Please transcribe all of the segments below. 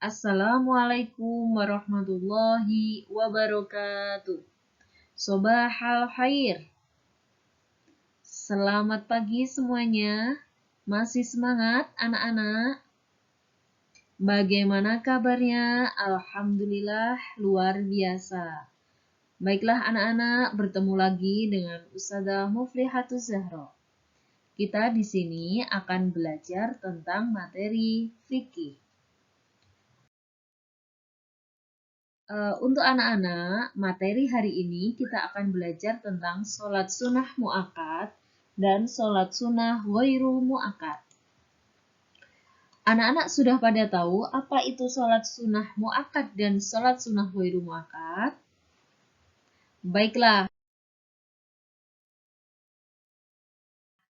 Assalamualaikum warahmatullahi wabarakatuh. Sobahal khair. Selamat pagi semuanya. Masih semangat anak-anak? Bagaimana kabarnya? Alhamdulillah luar biasa. Baiklah anak-anak, bertemu lagi dengan Ustazah Muflihatus Zahra. Kita di sini akan belajar tentang materi fikih. Untuk anak-anak, materi hari ini kita akan belajar tentang sholat sunnah mu'akkad dan sholat sunnah ghairu mu'akkad. Anak-anak sudah pada tahu apa itu sholat sunnah mu'akkad dan sholat sunnah ghairu mu'akkad? Baiklah,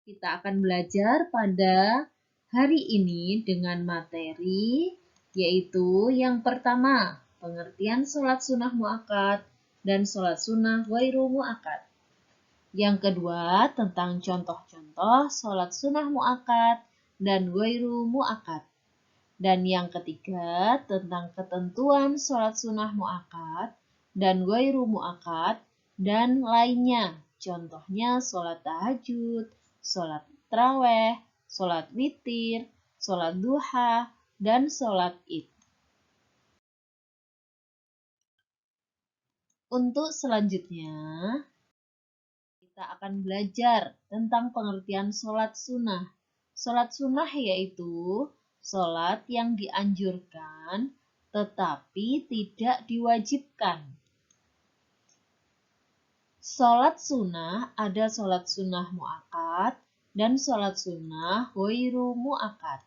kita akan belajar pada hari ini dengan materi yaitu yang pertama, pengertian sholat sunnah mu'akkad dan sholat sunnah ghairu mu'akkad. Yang kedua, tentang contoh-contoh sholat sunnah mu'akkad dan ghairu mu'akkad. Dan yang ketiga, tentang ketentuan sholat sunnah mu'akkad dan ghairu mu'akkad dan lainnya. Contohnya sholat tahajud, sholat taraweh, sholat witir, sholat duha, dan sholat id. Untuk selanjutnya, kita akan belajar tentang pengertian sholat sunnah. Sholat sunnah yaitu sholat yang dianjurkan tetapi tidak diwajibkan. Sholat sunnah ada sholat sunnah mu'akkad dan sholat sunnah ghairu mu'akkad.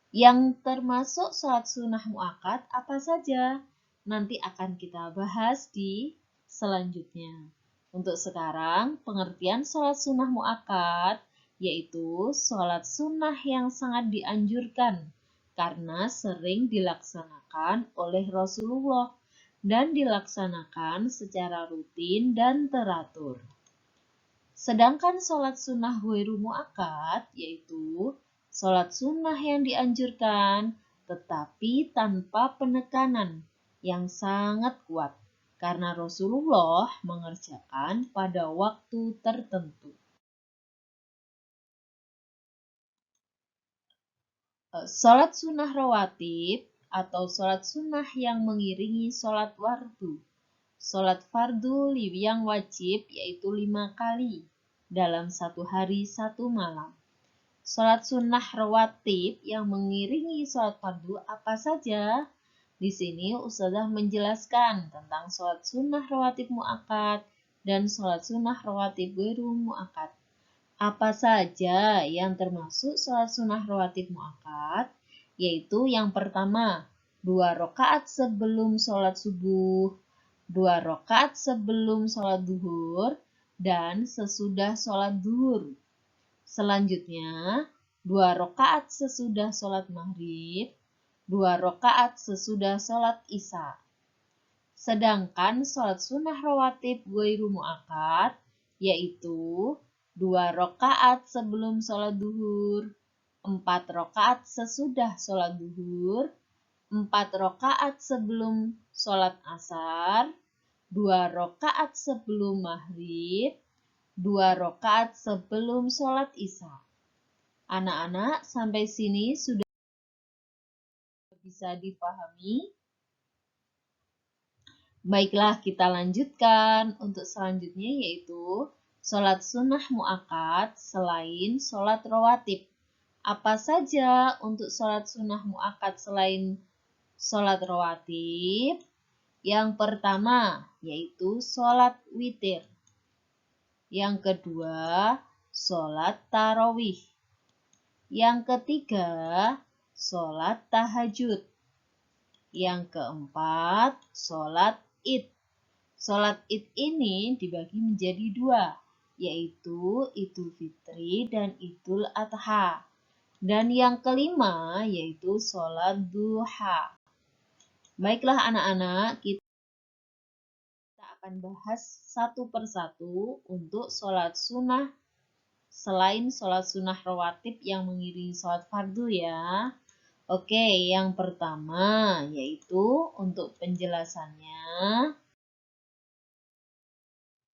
Yang termasuk sholat sunnah mu'akkad apa saja? Nanti akan kita bahas di selanjutnya. Untuk sekarang, pengertian sholat sunnah mu'akkad yaitu sholat sunnah yang sangat dianjurkan karena sering dilaksanakan oleh Rasulullah dan dilaksanakan secara rutin dan teratur. Sedangkan sholat sunnah ghairu mu'akkad yaitu sholat sunnah yang dianjurkan tetapi tanpa penekanan yang sangat kuat karena Rasulullah mengerjakan pada waktu tertentu. Sholat sunnah rawatib atau sholat sunnah yang mengiringi sholat fardu. Sholat fardu yang wajib yaitu 5 kali dalam satu hari satu malam. Sholat sunnah rawatib yang mengiringi sholat fardu apa saja? Di sini Ustazah menjelaskan tentang sholat sunnah rawatib mu'akkad dan sholat sunnah rawatib ghairu mu'akkad. Apa saja yang termasuk sholat sunnah rawatib mu'akkad? Yaitu yang pertama, 2 rakaat sebelum sholat subuh, 2 rakaat sebelum sholat duhur, dan sesudah sholat duhur. Selanjutnya, 2 rakaat sesudah sholat maghrib, 2 rakaat sesudah sholat isya. Sedangkan sholat sunnah rawatib ghairu mu'akkad yaitu 2 rakaat sebelum sholat duhur, 4 rakaat sesudah sholat duhur, 4 rakaat sebelum sholat asar, 2 rakaat sebelum maghrib, 2 rakaat sebelum sholat isya. Anak-anak, sampai sini sudah bisa dipahami? Baiklah, kita lanjutkan untuk selanjutnya yaitu sholat sunnah mu'akkad selain sholat rawatib. Apa saja untuk sholat sunnah mu'akkad selain sholat rawatib? Yang pertama yaitu sholat witir. Yang kedua, sholat tarawih. Yang ketiga, sholat tahajud. Yang keempat, sholat id. Sholat id ini dibagi menjadi 2, yaitu Idul Fitri dan Idul Adha. Dan yang kelima yaitu sholat duha. Baiklah anak-anak, kita akan bahas satu persatu untuk sholat sunnah selain sholat sunnah rawatib yang mengiringi sholat fardu ya. Oke, yang pertama yaitu untuk penjelasannya.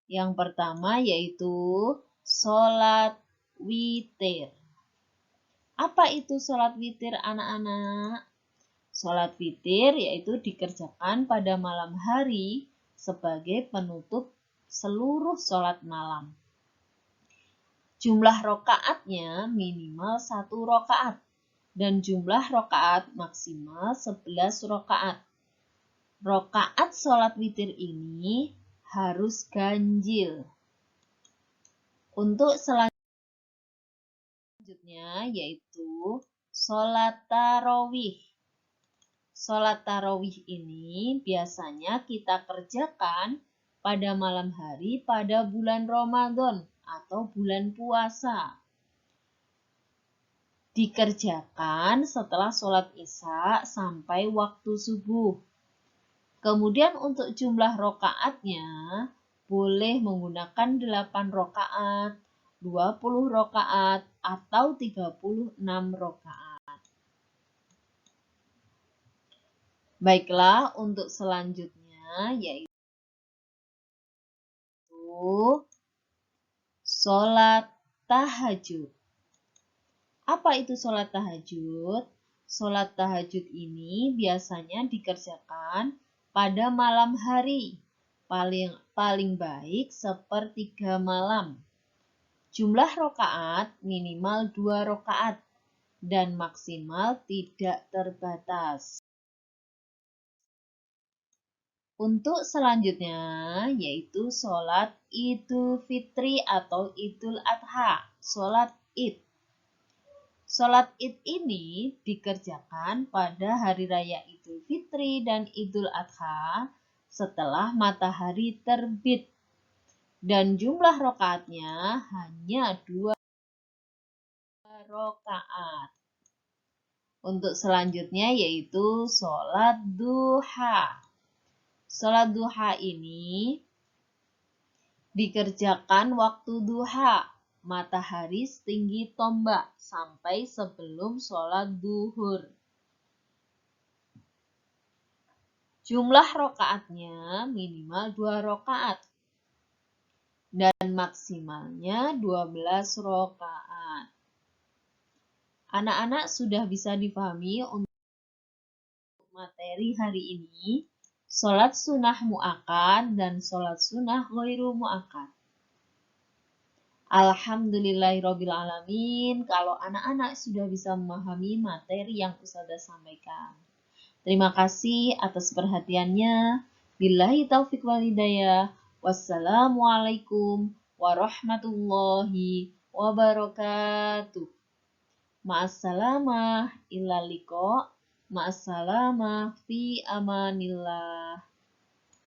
Yang pertama yaitu sholat witir. Apa itu sholat witir anak-anak? Sholat witir yaitu dikerjakan pada malam hari sebagai penutup seluruh sholat malam. Jumlah rokaatnya minimal 1 rokaat dan jumlah rokaat maksimal 11 rokaat. Rokaat sholat witir ini harus ganjil. Untuk selanjutnya yaitu sholat tarawih. Sholat tarawih ini biasanya kita kerjakan pada malam hari pada bulan Ramadan atau bulan puasa. Dikerjakan setelah sholat isya sampai waktu subuh. Kemudian untuk jumlah rokaatnya boleh menggunakan 8 rokaat, 20 rokaat, atau 36 rokaat. Baiklah, untuk selanjutnya yaitu sholat tahajud. Apa itu sholat tahajud? Sholat tahajud ini biasanya dikerjakan pada malam hari, paling baik sepertiga malam. Jumlah rokaat minimal 2 rokaat dan maksimal tidak terbatas. Untuk selanjutnya yaitu sholat Idul Fitri atau Idul Adha, sholat Id. Sholat Id ini dikerjakan pada hari raya Idul Fitri dan Idul Adha setelah matahari terbit. Dan jumlah rokaatnya hanya 2 rokaat. Untuk selanjutnya yaitu sholat duha. Sholat duha ini dikerjakan waktu duha, matahari setinggi tombak sampai sebelum sholat duhur. Jumlah rokaatnya minimal 2 rokaat dan maksimalnya 12 rokaat. Anak-anak sudah bisa dipahami untuk materi hari ini, sholat sunnah mu'akkad dan sholat sunnah ghairu mu'akkad. Alhamdulillahirrabbilalamin, kalau anak-anak sudah bisa memahami materi yang Ustazah sampaikan. Terima kasih atas perhatiannya. Billahi taufiq wal hidayah. Wassalamualaikum warahmatullahi wabarakatuh. Ma'assalamah illa liqa. Ma'assalamah fi amanillah.